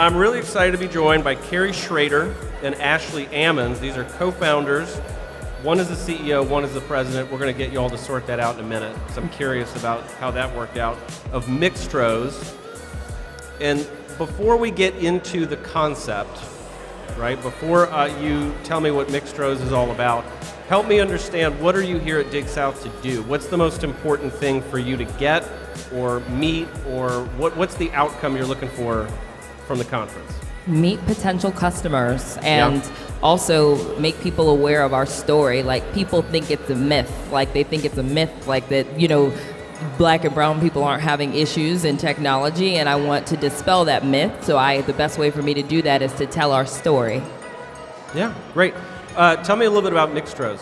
I'm really excited to be joined by Kerry, Schrader and Ashlee Ammons. These are co-founders. One is the CEO, one is the president. We're going to get you all to sort that out in a minute. So I'm curious about how that worked out. Of Mixtroz. And before we get into the concept, right, before you tell me what Mixtroz is all about, help me understand, what are you here at Dig South to do? What's the most important thing for you to get or meet, or what's the outcome you're looking for from the conference? Meet potential customers and also make people aware of our story. Like, people think it's a myth. Like, they think it's a myth, like that, Black and brown people aren't having issues in technology, and I want to dispel that myth. So the best way for me to do that is to tell our story. Yeah, great. Tell me a little bit about Mixtroz.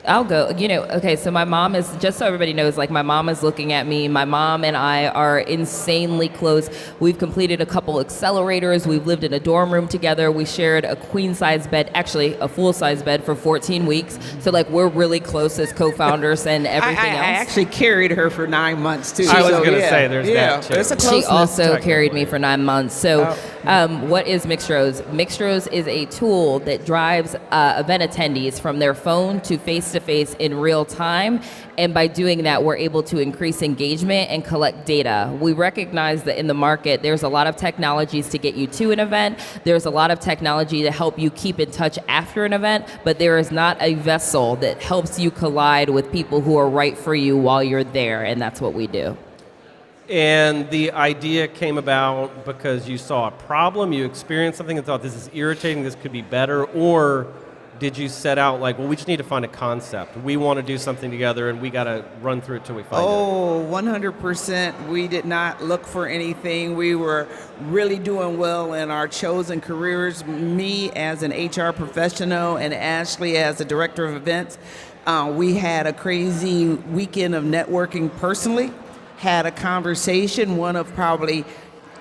I'll go. Okay, so my mom is, just so everybody knows, like, my mom is looking at me. My mom and I are insanely close. We've completed a couple accelerators. We've lived in a dorm room together. We shared a queen-size bed, actually a full-size bed for 14 weeks. So, like, we're really close as co-founders and everything else. I actually carried her for 9 months, too. I was going to say, there's that, too. It's a closeness. She also carried me for 9 months. So what is Mixtroz? Mixtroz is a tool that drives event attendees from their phone to face-to-face in real time, and by doing that, we're able to increase engagement and collect data. We recognize that in the market, there's a lot of technologies to get you to an event. There's a lot of technology to help you keep in touch after an event, but there is not a vessel that helps you collide with people who are right for you while you're there, and that's what we do. And the idea came about because you saw a problem, you experienced something and thought, this is irritating, this could be better, or did you set out like, well, we just need to find a concept. We want to do something together, and we got to run through it till we find it? 100%. We did not look for anything. We were really doing well in our chosen careers. Me as an HR professional and Ashlee as a director of events. We had a crazy weekend of networking personally, had a conversation, one of probably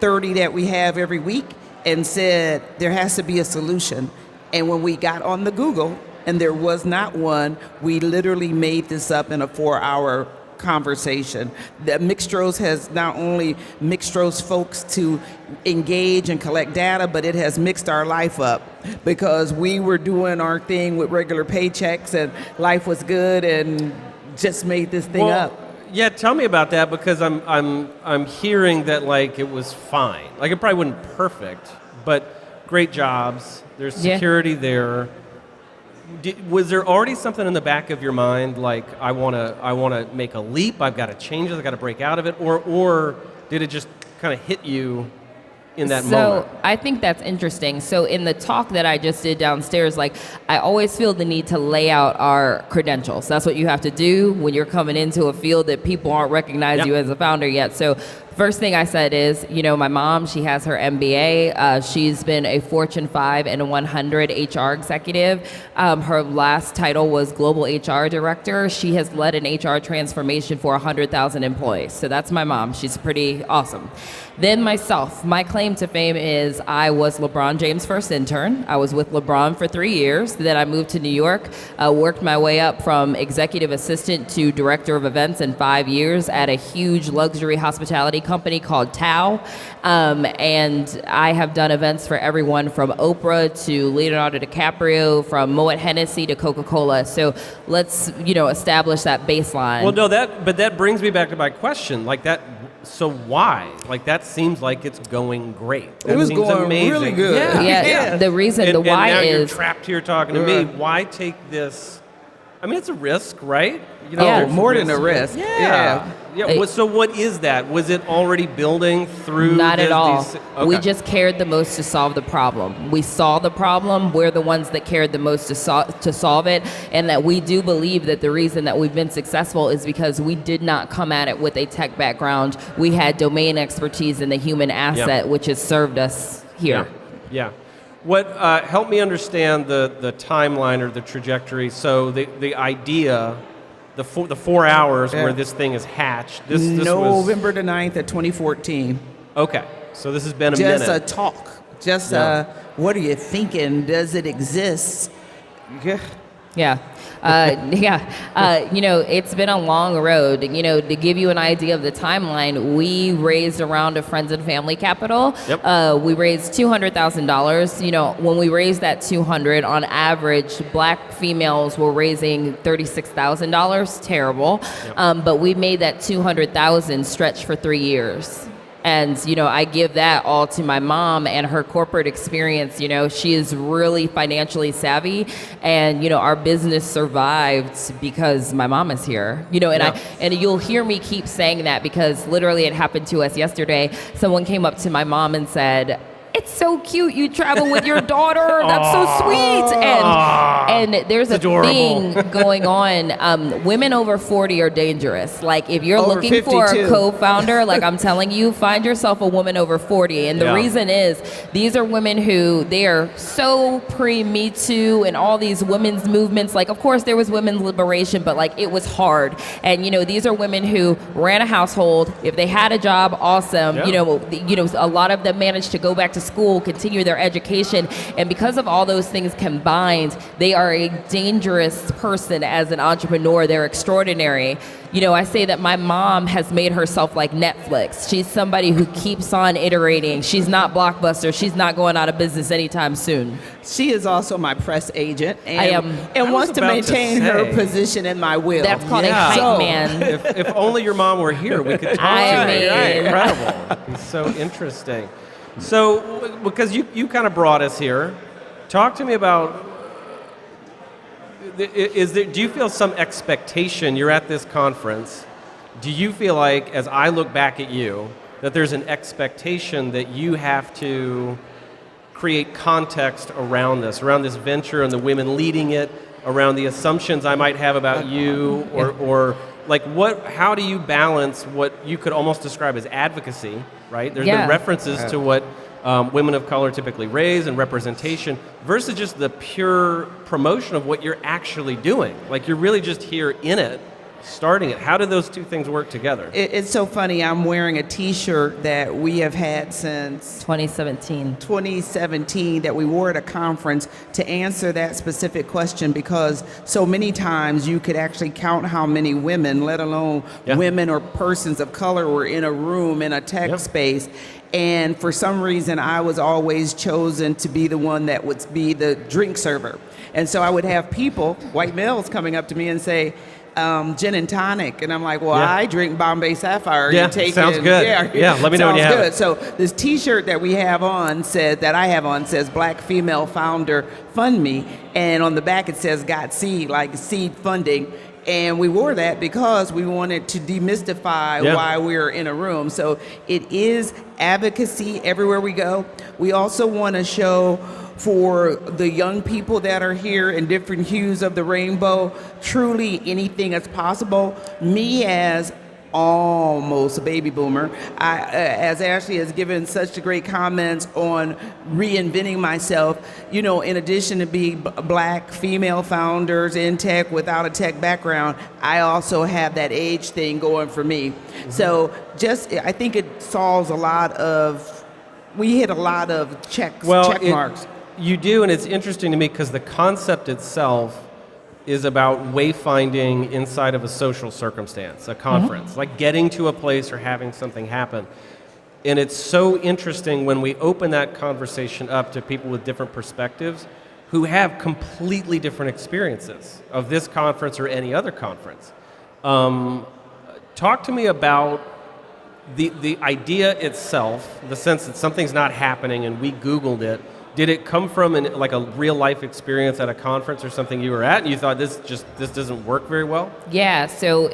30 that we have every week, and said there has to be a solution. And when we got on the Google and there was not one, we literally made this up in a 4-hour conversation. That Mixtroz has not only Mixtroz folks to engage and collect data, but it has mixed our life up, because we were doing our thing with regular paychecks and life was good, and just made this thing up. Yeah, tell me about that, because I'm hearing that, like, it was fine. Like, it probably wasn't perfect, but great jobs. There's security there. Was there already something in the back of your mind, like, I want to make a leap, I've got to change it, I've got to break out of it, or did it just kind of hit you in that moment? So I think that's interesting. So in the talk that I just did downstairs, like, I always feel the need to lay out our credentials. That's what you have to do when you're coming into a field that people aren't recognizing you as a founder yet. So first thing I said is, my mom, she has her MBA. She's been a Fortune 5 and 100 HR executive. Her last title was Global HR Director. She has led an HR transformation for 100,000 employees. So that's my mom. She's pretty awesome. Then myself, my claim to fame is I was LeBron James' first intern. I was with LeBron for 3 years. Then I moved to New York, worked my way up from executive assistant to director of events in 5 years at a huge luxury hospitality company called Tao. And I have done events for everyone from Oprah to Leonardo DiCaprio, from Moet Hennessy to Coca-Cola. So let's, establish that baseline. Well, no, but that brings me back to my question. Like that, so why? Like, that seems like it's going great. That it was seems going amazing. really good. Yeah. The reason, the why and now is... you're trapped here talking to me. Why take this? I mean, it's a risk, right? More than a risk. Yeah. So what is that? Was it already building through? Not at all. Okay. We just cared the most to solve the problem. We saw the problem. We're the ones that cared the most to solve it. And that we do believe that the reason that we've been successful is because we did not come at it with a tech background. We had domain expertise in the human asset, which has served us here. Yeah. What help me understand the timeline or the trajectory. So the idea, the 4 hours where this thing is hatched. This November the 9th of 2014. Okay, so this has been a minute. Just a talk. Just what are you thinking? Does it exist? Yeah. It's been a long road. To give you an idea of the timeline, we raised a round of friends and family capital. Yep. We raised $200,000. When we raised that 200, on average, black females were raising $36,000. Terrible. Yep. But we made that 200,000 stretch for 3 years. And, I give that all to my mom and her corporate experience. She is really financially savvy, and, our business survived because my mom is here, and you'll hear me keep saying that because literally it happened to us yesterday. Someone came up to my mom and said, "It's so cute you travel with your daughter. That's so sweet." And there's a thing going on. Women over 40 are dangerous. Like, if you're Over looking 50 for a too. co-founder, like I'm telling you, find yourself a woman over 40. And the reason is these are women who, they are so pre-Me Too and all these women's movements. Like, of course, there was women's liberation, but like, it was hard. And, these are women who ran a household. If they had a job, awesome. Yeah. A lot of them managed to go back to school, continue their education, and because of all those things combined, they are a dangerous person as an entrepreneur. They're extraordinary. I say that my mom has made herself like Netflix. She's somebody who keeps on iterating. She's not Blockbuster. She's not going out of business anytime soon. She is also my press agent, and, I am. and I wants was to about to maintain say. her position in my will. That's called a Yeah. hype So- man. If only your mom were here, we could talk I to her. mean- Right. Incredible. It's so interesting. So, because you kind of brought us here, talk to me about, do you feel some expectation? You're at this conference. Do you feel like, as I look back at you, that there's an expectation that you have to create context around this venture and the women leading it, around the assumptions I might have about you, or like how do you balance what you could almost describe as advocacy, right? There's been references to what women of color typically raise and representation versus just the pure promotion of what you're actually doing. Like, you're really just here in it, starting it. How do those two things work together? It's so funny. I'm wearing a T-shirt that we have had since 2017 that we wore at a conference to answer that specific question, because so many times you could actually count how many women, let alone women or persons of color, were in a room in a tech space. And for some reason, I was always chosen to be the one that would be the drink server. And so I would have people, white males, coming up to me and say, gin and tonic, and I'm like, well, I drink Bombay Sapphire. Yeah, You take sounds it? good. Let me know when you have good. it. So this T-shirt that we have on says Black Female Founder Fund Me, and on the back it says Got Seed, like seed funding. And we wore that because we wanted to demystify why we're in a room. So it is advocacy everywhere we go. We also want to show for the young people that are here in different hues of the rainbow, truly anything is possible. Me, as almost a baby boomer, as Ashlee has given such great comments on reinventing myself, in addition to be black female founders in tech without a tech background, I also have that age thing going for me. Mm-hmm. So I think it solves we hit a lot of check marks. You do, and it's interesting to me because the concept itself is about wayfinding inside of a social circumstance, a conference, like getting to a place or having something happen. And it's so interesting when we open that conversation up to people with different perspectives who have completely different experiences of this conference or any other conference. Talk to me about the idea itself, the sense that something's not happening and we Googled it. Did it come from like a real life experience at a conference or something you were at, and you thought this doesn't work very well? Yeah. So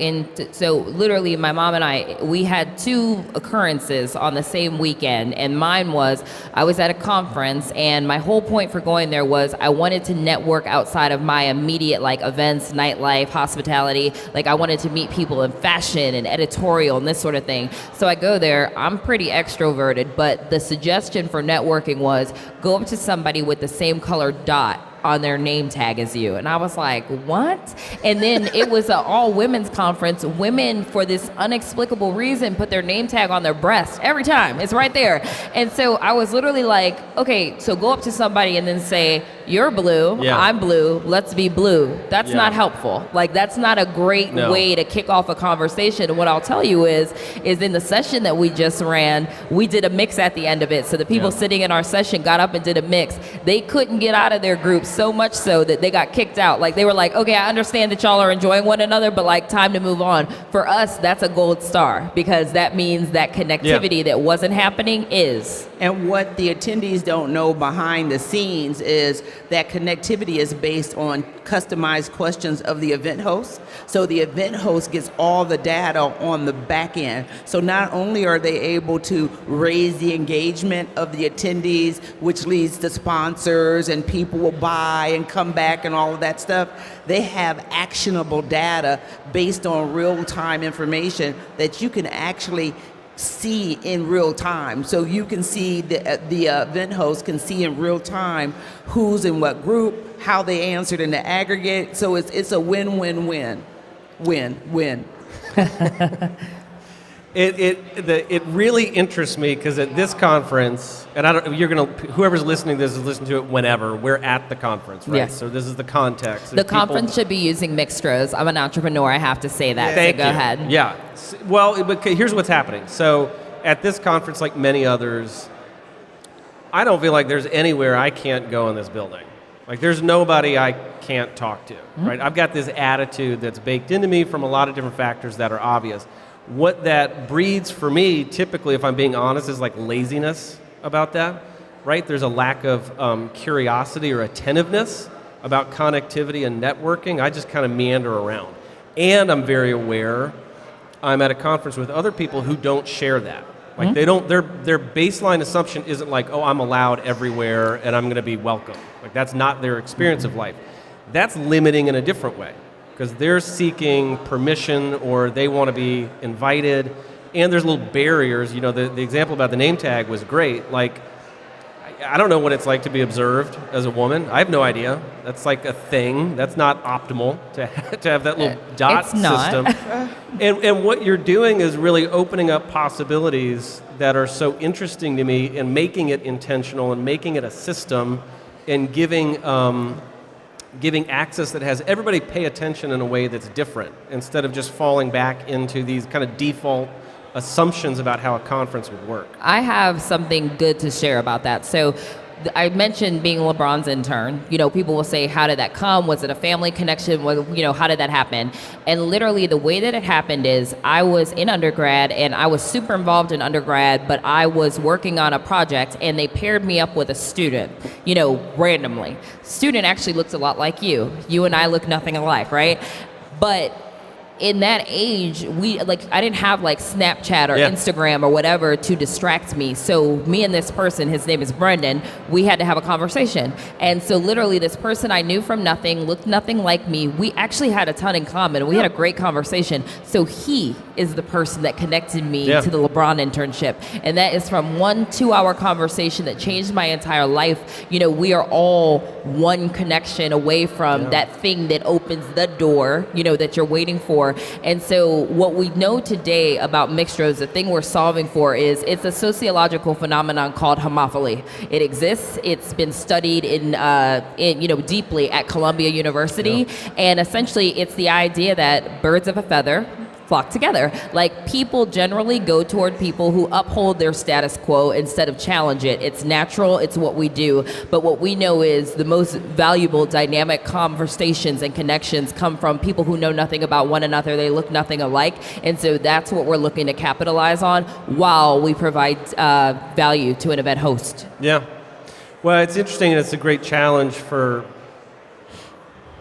literally, my mom and we had two occurrences on the same weekend, and mine was I was at a conference, and my whole point for going there was I wanted to network outside of my immediate events, nightlife, hospitality. Like, I wanted to meet people in fashion and editorial and this sort of thing. So I go there. I'm pretty extroverted, but the suggestion for networking was go up to somebody with the same color dot on their name tag as you. And I was like, what? And then it was an all women's conference. Women, for this inexplicable reason, put their name tag on their breast every time. It's right there. And so I was literally like, okay, so go up to somebody and then say, you're blue, I'm blue, let's be blue. That's not helpful. Like, that's not a great way to kick off a conversation. And what I'll tell you is in the session that we just ran, we did a mix at the end of it. So the people sitting in our session got up and did a mix. They couldn't get out of their group, so much so that they got kicked out. Like, they were like, okay, I understand that y'all are enjoying one another, but like, time to move on. For us, that's a gold star, because that means that connectivity that wasn't happening is. And what the attendees don't know behind the scenes is that connectivity is based on customized questions of the event host. So the event host gets all the data on the back end. So not only are they able to raise the engagement of the attendees, which leads to sponsors and people will buy and come back and all of that stuff, they have actionable data based on real-time information that you can actually see in real time. So you can see, the event host can see in real time who's in what group, how they answered in the aggregate. So it's a win-win-win. Win-win. It really interests me, because at this conference, and whoever's listening to this is listening to it whenever, we're at the conference, right? Yes. So this is the context. The conference should be using Mixtroz. I'm an entrepreneur, I have to say that. Thank so go ahead. Yeah. Well, but here's what's happening. So at this conference, like many others, I don't feel like there's anywhere I can't go in this building. Like, there's nobody I can't talk to, right? I've got this attitude that's baked into me from a lot of different factors that are obvious. What that breeds for me, typically, if I'm being honest, is like laziness about that, right? There's a lack of curiosity or attentiveness about connectivity and networking. I just kind of meander around. And I'm very aware I'm at a conference with other people who don't share that. Like, they don't, their baseline assumption isn't like, oh, I'm allowed everywhere and I'm going to be welcome. Like, that's not their experience of life. That's limiting in a different way, because they're seeking permission or they want to be invited, and there's little barriers. You know, the example about the name tag was great. Like, I don't know what it's like to be observed as a woman. I have no idea. That's like a thing. That's not optimal to have that little dot system. And what you're doing is really opening up possibilities that are so interesting to me, and making it intentional and making it a system, and giving access that has everybody pay attention in a way that's different, instead of just falling back into these kind of default assumptions about how a conference would work. I have something good to share about that. So I mentioned being LeBron's intern. You know, people will say, how did that come? Was it a family connection? How did that happen? And literally the way that it happened is, I was in undergrad and I was super involved in undergrad, but I was working on a project and they paired me up with a student, randomly. Student actually looks a lot like you. You and I look nothing alike, right? But in that age, I didn't have Snapchat or Instagram or whatever to distract me. So me and this person, his name is Brendan, we had to have a conversation. And so literally this person I knew from nothing, looked nothing like me. We actually had a ton in common. We had a great conversation. So he is the person that connected me to the LeBron internship. And that is from 1 2-hour conversation that changed my entire life. We are all one connection away from that thing that opens the door, that you're waiting for. And so what we know today about Mixtroz, the thing we're solving for, is it's a sociological phenomenon called homophily. It exists. It's been studied in deeply at Columbia University. And essentially it's the idea that birds of a feather flock together. Like, people generally go toward people who uphold their status quo instead of challenge it. It's natural, it's what we do. But what we know is the most valuable dynamic conversations and connections come from people who know nothing about one another. They look nothing alike. And so that's what we're looking to capitalize on while we provide value to an event host. Yeah. Well, it's interesting, and it's a great challenge for,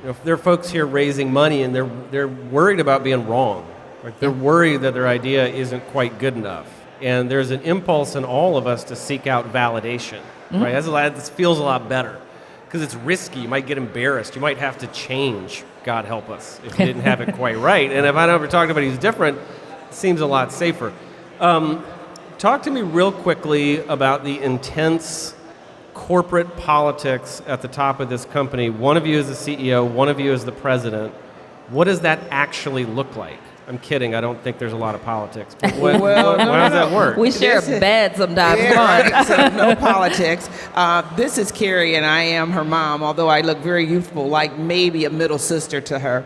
if there are folks here raising money and they're worried about being wrong. Right? They're worried that their idea isn't quite good enough. And there's an impulse in all of us to seek out validation. Right? This feels a lot better, because it's risky. You might get embarrassed. You might have to change, God help us, if you didn't have it quite right. And if I never talk to anybody who's different, it seems a lot safer. Talk to me real quickly about the intense corporate politics at the top of this company. One of you is the CEO, one of you is the president. What does that actually look like? I'm kidding. I don't think there's a lot of politics. But how does that work? We share a bed sometimes. Yeah, Come on. right. So no politics. This is Kerry, and I am her mom, although I look very youthful, like maybe a middle sister to her.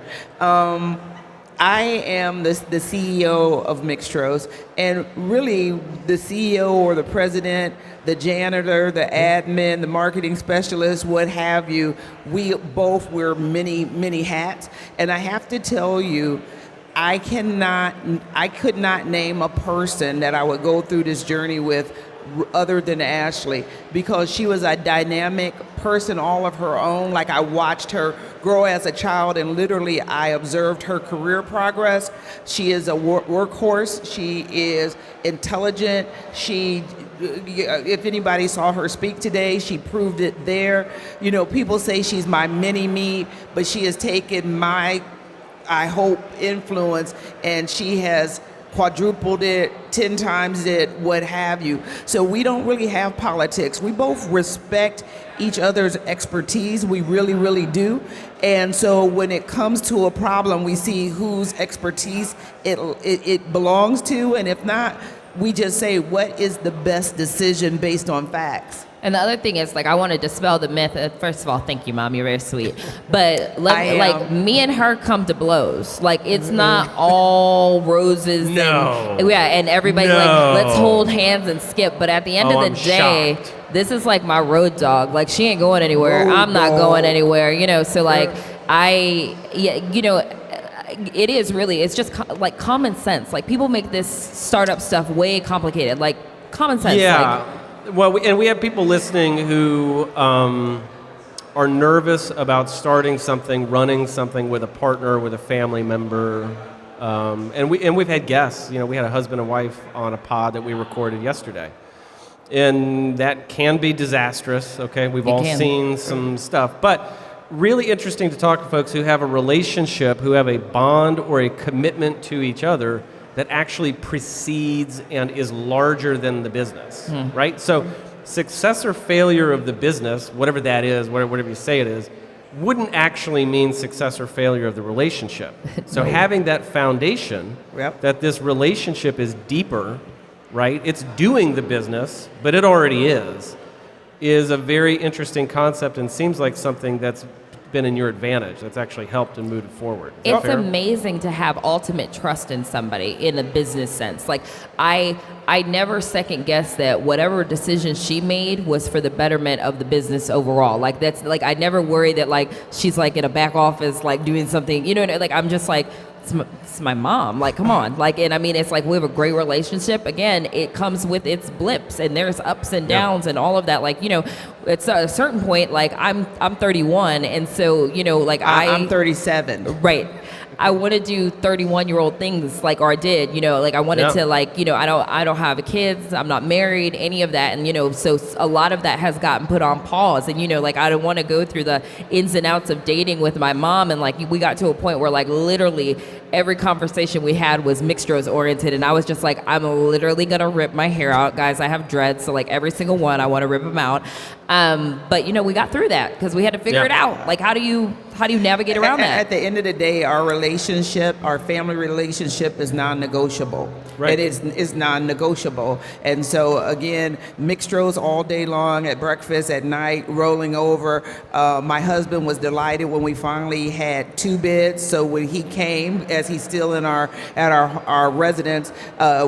I am the CEO of Mixtroz, and really the CEO or the president, the janitor, the admin, the marketing specialist, what have you, we both wear many, many hats. And I have to tell you, I could not name a person that I would go through this journey with other than Ashlee, because she was a dynamic person all of her own. Like, I watched her grow as a child, and literally I observed her career progress. She is a workhorse. She is intelligent. If anybody saw her speak today, she proved it there. You know, people say she's my mini-me, but she has taken my, I hope, influence, and she has quadrupled it, 10 times it, what have you. So we don't really have politics. We both respect each other's expertise. We really, really do. And so when it comes to a problem, we see whose expertise it belongs to. And if not, we just say, what is the best decision based on facts? And the other thing is, like, I want to dispel the myth. First of all, thank you, Mom. You're very sweet. But me and her come to blows. Like, it's not all roses. No. And everybody like, let's hold hands and skip. But at the end of the day, this is like my road dog. Like, she ain't going anywhere. I'm not going anywhere. You know. So like, it is really. It's just like common sense. Like, people make this startup stuff way complicated. Like, common sense. Yeah. Like, Well, we have people listening who are nervous about starting something, running something with a partner, with a family member, and we've had guests. You know, we had a husband and wife on a pod that we recorded yesterday, and that can be disastrous. Okay, we've all seen some stuff, but really interesting to talk to folks who have a relationship, who have a bond or a commitment to each other that actually precedes and is larger than the business, right? So success or failure of the business, whatever that is, whatever you say it is, wouldn't actually mean success or failure of the relationship. So having that foundation, that this relationship is deeper, right? It's doing the business, but it already is a very interesting concept, and seems like something that's been in your advantage, that's actually helped and moved forward. It's amazing to have ultimate trust in somebody in a business sense. Like, I never second guess that whatever decision she made was for the betterment of the business overall. Like, that's like, I never worry that like she's like in a back office like doing something, you know, like, I'm just like, it's my mom. Like, come on. Like, and I mean, it's like we have a great relationship. Again, it comes with its blips, and there's ups and downs and all of that. Like, you know, it's at a certain point, like I'm 31, and so, you know, like I'm 37. Right. I want to do 31-year-old things, like, or I did, you know, like I wanted to, like, you know, I don't have kids, I'm not married, any of that, and, you know, so a lot of that has gotten put on pause, and, you know, like, I don't want to go through the ins and outs of dating with my mom, and like, we got to a point where like literally every conversation we had was Mixtroz oriented, and I was just like, I'm literally gonna rip my hair out, guys. I have dreads, so like every single one, I want to rip them out. But you know, we got through that because we had to figure it out. Like, how do you navigate around that? At the end of the day, our relationship, our family relationship, is non-negotiable. Right. It is non-negotiable. And so again, Mixtroz all day long, at breakfast, at night, rolling over. My husband was delighted when we finally had 2 beds. So when he came, as he's still in our residence,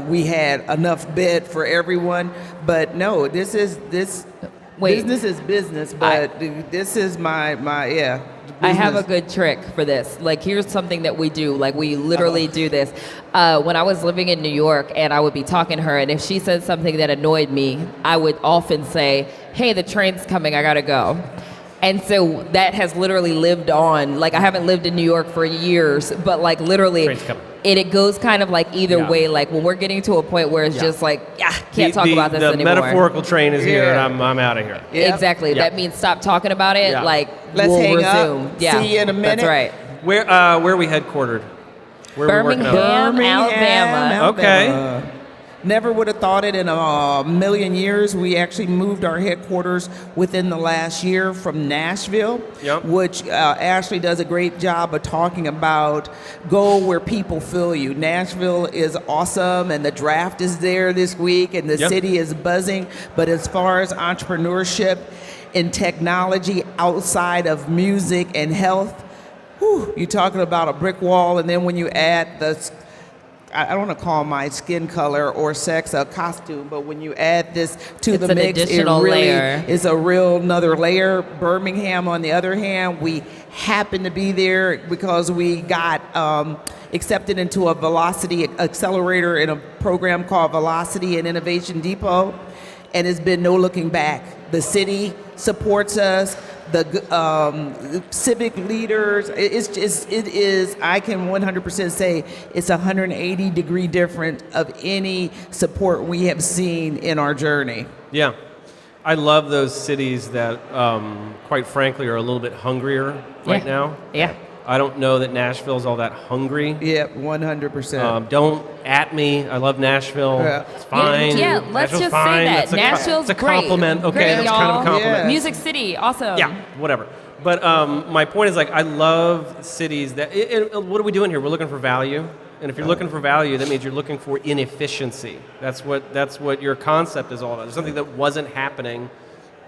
we had enough bed for everyone. But no, business is business, but this is my business. I have a good trick for this. Like, here's something that we do. Like, we literally do this. When I was living in New York, and I would be talking to her, and if she said something that annoyed me, I would often say, hey, the train's coming, I gotta go. And so that has literally lived on. Like, I haven't lived in New York for years, but like literally, it goes kind of like either way. Like, when we're getting to a point where it's just like, can't talk about this anymore. The metaphorical train is here, and I'm out of here. Yep. Exactly. That means stop talking about it. Like, let's we'll hang resume. up. See you in a minute. That's right. Where are we headquartered? Where are we working out? Birmingham, Alabama. Okay. Never would have thought it in a million years. We actually moved our headquarters within the last year from Nashville, which Ashlee does a great job of talking about. Go where people feel you. Nashville is awesome, and the draft is there this week, and the city is buzzing. But as far as entrepreneurship and technology outside of music and health, you're talking about a brick wall. And then when you add I don't want to call my skin color or sex a costume, but when you add this to the mix, it really is a real another layer. Birmingham, on the other hand, we happen to be there because we got accepted into a Velocity Accelerator in a program called Velocity and Innovation Depot, and it's been no looking back. The city supports us. The civic leaders, it is, I can 100% say it's 180 degree different of any support we have seen in our journey. Yeah. I love those cities that, quite frankly, are a little bit hungrier right now. Yeah. I don't know that Nashville's all that hungry. Yep, 100%. Don't at me. I love Nashville. Yeah. It's fine. Yeah, let's Nashville's just fine. say that. It's Nashville's a compliment. great. Okay, Great, that's y'all. kind of a compliment. Yeah. Music City, awesome. Yeah, whatever. But my point is, like, I love cities that. What are we doing here? We're looking for value, and if you're looking for value, that means you're looking for inefficiency. That's what your concept is all about. There's something that wasn't happening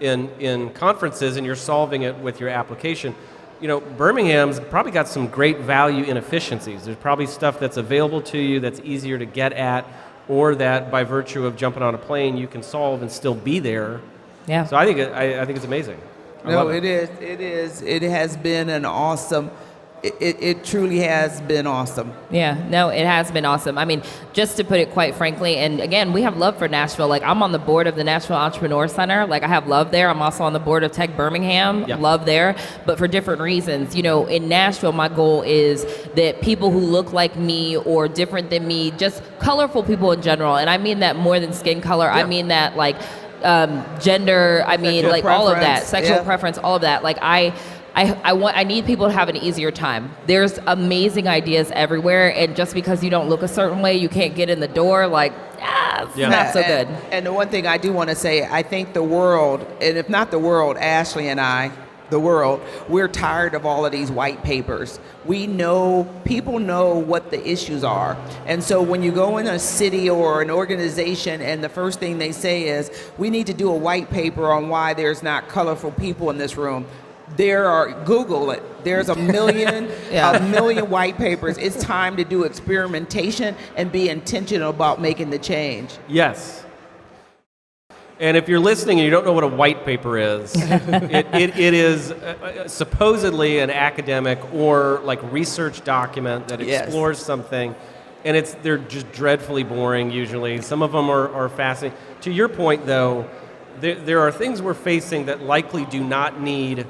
in conferences, and you're solving it with your application. You know, Birmingham's probably got some great value inefficiencies. There's probably stuff that's available to you that's easier to get at, or that by virtue of jumping on a plane you can solve and still be there. Yeah. So I think it's amazing. It is. It has been an awesome. It truly has been awesome. Yeah, no, it has been awesome. I mean, just to put it quite frankly, and again, we have love for Nashville. Like, I'm on the board of the Nashville Entrepreneur Center. Like, I have love there. I'm also on the board of Tech Birmingham. Yeah. Love there, but for different reasons. You know, in Nashville, my goal is that people who look like me or different than me, just colorful people in general, and I mean that more than skin color. Yeah. I mean that, like, gender. I mean, Sexual like, all of that. preference. Sexual preference, all of that. Like, I need people to have an easier time. There's amazing ideas everywhere, and just because you don't look a certain way, you can't get in the door. Like, it's not so good. And the one thing I do want to say, I think the world, and if not the world, Ashlee and I, the world, we're tired of all of these white papers. We know, people know what the issues are. And so when you go in a city or an organization and the first thing they say is, we need to do a white paper on why there's not colorful people in this room. Google it. There's a million white papers. It's time to do experimentation and be intentional about making the change. Yes. And if you're listening and you don't know what a white paper is, it is supposedly an academic or like research document that explores something, and they're just dreadfully boring usually. Some of them are fascinating. To your point, though, there are things we're facing that likely do not need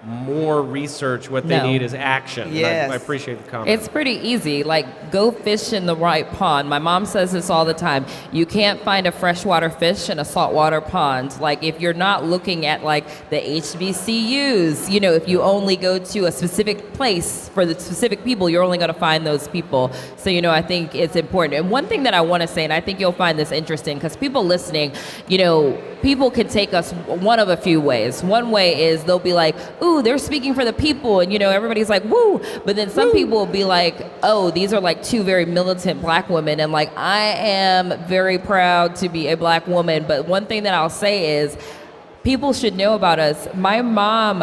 more research. What they need is action. Yes. I appreciate the comment. It's pretty easy. Like, go fish in the right pond. My mom says this all the time. You can't find a freshwater fish in a saltwater pond. Like, if you're not looking at, like, the HBCUs, you know, if you only go to a specific place for the specific people, you're only going to find those people. So, you know, I think it's important. And one thing that I want to say, and I think you'll find this interesting, because people listening, you know, people can take us one of a few ways. One way is they'll be like, ooh, they're speaking for the people, and, you know, everybody's like, woo. But then some people will be like, oh, these are like two very militant black women, and like, I am very proud to be a black woman. But one thing that I'll say is, people should know about us. My mom,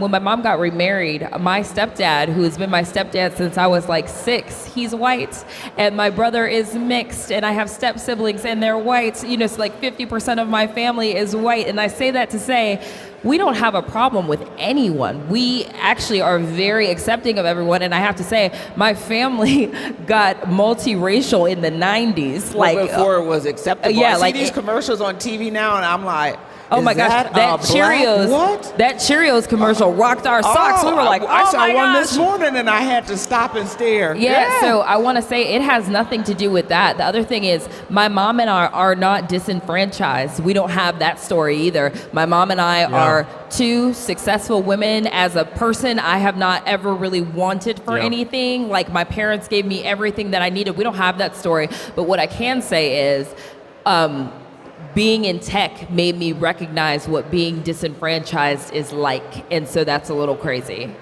when my mom got remarried, my stepdad, who has been my stepdad since I was like 6, he's white, and my brother is mixed, and I have step siblings and they're white. You know, it's like 50% of my family is white, and I say that to say, we don't have a problem with anyone. We actually are very accepting of everyone, and I have to say, my family got multiracial in the 90s. Like, before it was acceptable. Yeah, I see like these commercials on TV now, and I'm like, Oh Is my gosh, that black? Cheerios, What? that Cheerios commercial rocked our socks. We were like, I oh saw my one gosh. this morning and I had to stop and stare. Yeah, so I want to say it has nothing to do with that. The other thing is my mom and I are not disenfranchised. We don't have that story either. My mom and I are two successful women. As a person, I have not ever really wanted for anything. Like my parents gave me everything that I needed. We don't have that story. But what I can say is being in tech made me recognize what being disenfranchised is like. And so that's a little crazy.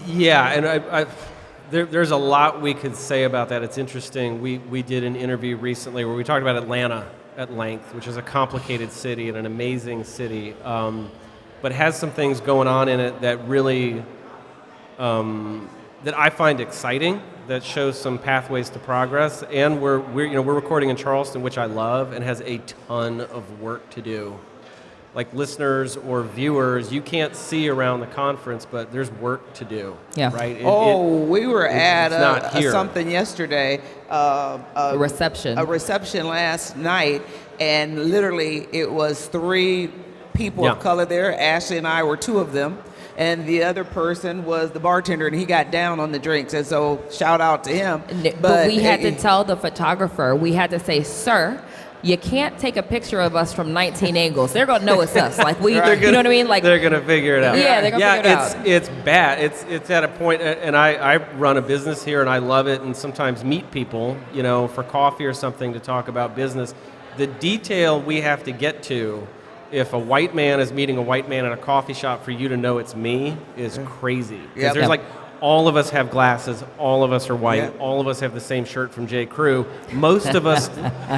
Yeah, and there's a lot we could say about that. It's interesting. We did an interview recently where we talked about Atlanta at length, which is a complicated city and an amazing city, but has some things going on in it that really that I find exciting. That shows some pathways to progress. And we're recording in Charleston, which I love, and has a ton of work to do. Like listeners or viewers, you can't see around the conference, but there's work to do. Yeah. Right. We were at not here. something yesterday. A reception. A reception last night, and literally it was 3 people of color there. Ashlee and I were 2 of them. And the other person was the bartender, and he got down on the drinks. And so shout out to him. But we had to tell the photographer, we had to say, sir, you can't take a picture of us from 19 angles. They're going to know it's us. Like you know what I mean? Like they're going to figure it out. Yeah, they're going to figure it out. It's bad. It's at a point, and I run a business here, and I love it, and sometimes meet people, for coffee or something to talk about business. The detail we have to get to, if a white man is meeting a white man in a coffee shop, for you to know it's me is crazy. Because there's like, all of us have glasses, all of us are white, all of us have the same shirt from J. Crew. Most of us,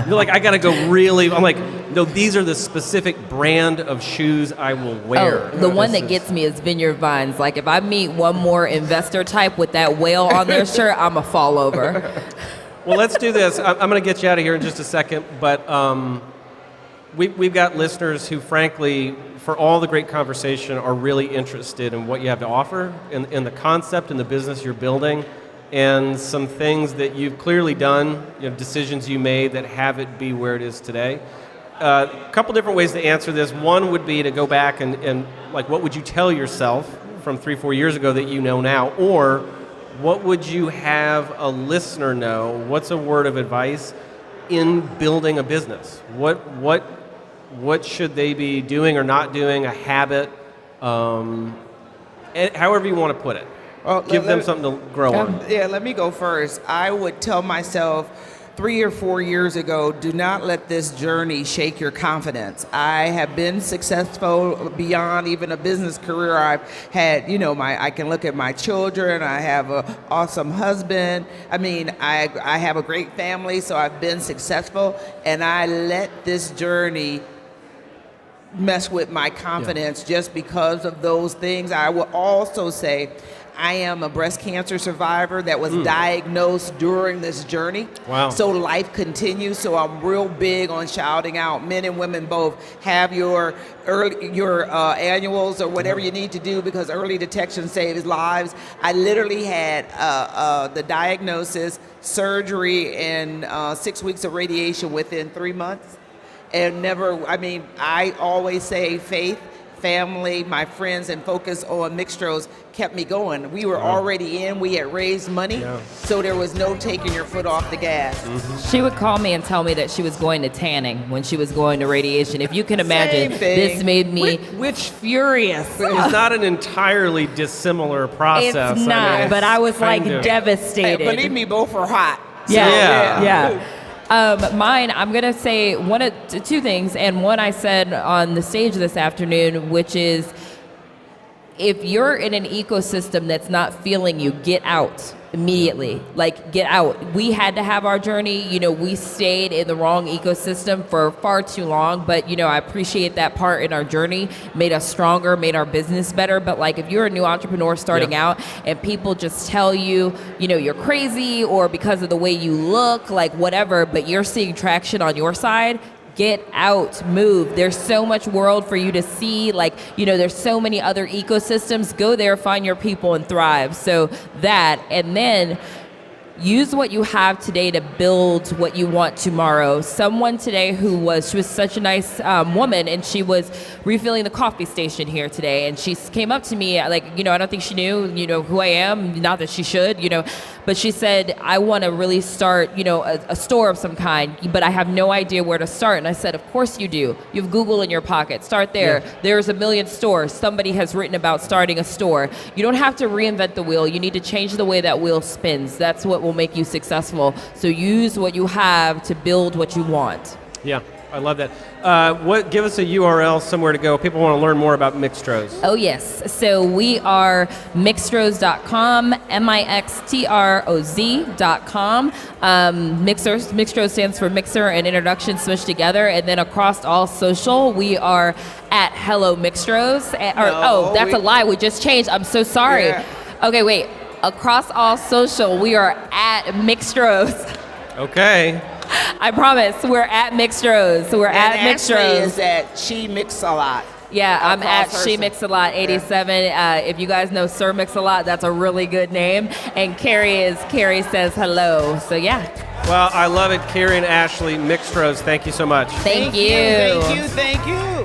you're like, I got to go really, I'm like, no, these are the specific brand of shoes I will wear. Oh, the one that gets me is Vineyard Vines. Like if I meet one more investor type with that whale on their shirt, I'm a fall over. Well, let's do this. I'm going to get you out of here in just a second, but we've got listeners who, frankly, for all the great conversation, are really interested in what you have to offer, in the concept and the business you're building, and some things that you've clearly done, decisions you made that have it be where it is today. A couple different ways to answer this. One would be to go back and like, what would you tell yourself from 3-4 years ago that you know now? Or what would you have a listener know? What's a word of advice in building a business? What should they be doing or not doing, a habit, however you want to put it. Well, Give them something to grow on. Yeah, let me go first. I would tell myself 3 or 4 years ago, do not let this journey shake your confidence. I have been successful beyond even a business career. I've had, I can look at my children. I have an awesome husband. I mean, I have a great family, so I've been successful. And I let this journey mess with my confidence just because of those things. I will also say I am a breast cancer survivor that was diagnosed during this journey. Wow. So life continues. So I'm real big on shouting out, men and women both, have your annuals or whatever you need to do, because early detection saves lives. I literally had the diagnosis, surgery, and 6 weeks of radiation within 3 months. And I always say faith, family, my friends, and focus on Mixtroz kept me going. We were already in, we had raised money, so there was no taking your foot off the gas. Mm-hmm. She would call me and tell me that she was going to tanning when she was going to radiation. If you can imagine, this made me furious. It's not an entirely dissimilar process. It's not, but I was like devastated. Hey, believe me, both are hot. Yeah. Mine, I'm going to say two things, and one I said on the stage this afternoon, which is if you're in an ecosystem that's not feeling you, get out immediately. Like, get out. We had to have our journey. We stayed in the wrong ecosystem for far too long, but, I appreciate that part in our journey. Made us stronger, made our business better. But, like, if you're a new entrepreneur starting out and people just tell you, you're crazy or because of the way you look, like, whatever, but you're seeing traction on your side, get out, move. There's so much world for you to see. Like, there's so many other ecosystems. Go there, find your people, and thrive. So that, and then, use what you have today to build what you want tomorrow. Someone today she was such a nice woman, and she was refilling the coffee station here today, and she came up to me, like, I don't think she knew, who I am, not that she should, but she said, I want to really start, a store of some kind, but I have no idea where to start. And I said, of course you do. You have Google in your pocket. Start there. Yeah. There's a million stores. Somebody has written about starting a store. You don't have to reinvent the wheel. You need to change the way that wheel spins. That's what will make you successful. So use what you have to build what you want. Yeah, I love that. Give us a URL, somewhere to go. People want to learn more about Mixtroz. Oh, yes. So we are Mixtroz.com, Mixtroz.com. Mixtroz stands for mixer and introduction smushed together. And then across all social, we are at Hello Mixtroz. That's a lie. We just changed. I'm so sorry. Yeah. Okay, wait. Across all social, we are at Mixtroz. Okay. I promise, we're at Mixtroz. We're at Mixtroz. Ashlee is at She Mix a Lot. Yeah, I'm at She Mix a Lot 87. If you guys know Sir Mix a Lot, that's a really good name. And Kerry says hello. So yeah. Well, I love it. Kerry and Ashlee, Mixtroz, thank you so much. Thank you. Thank you.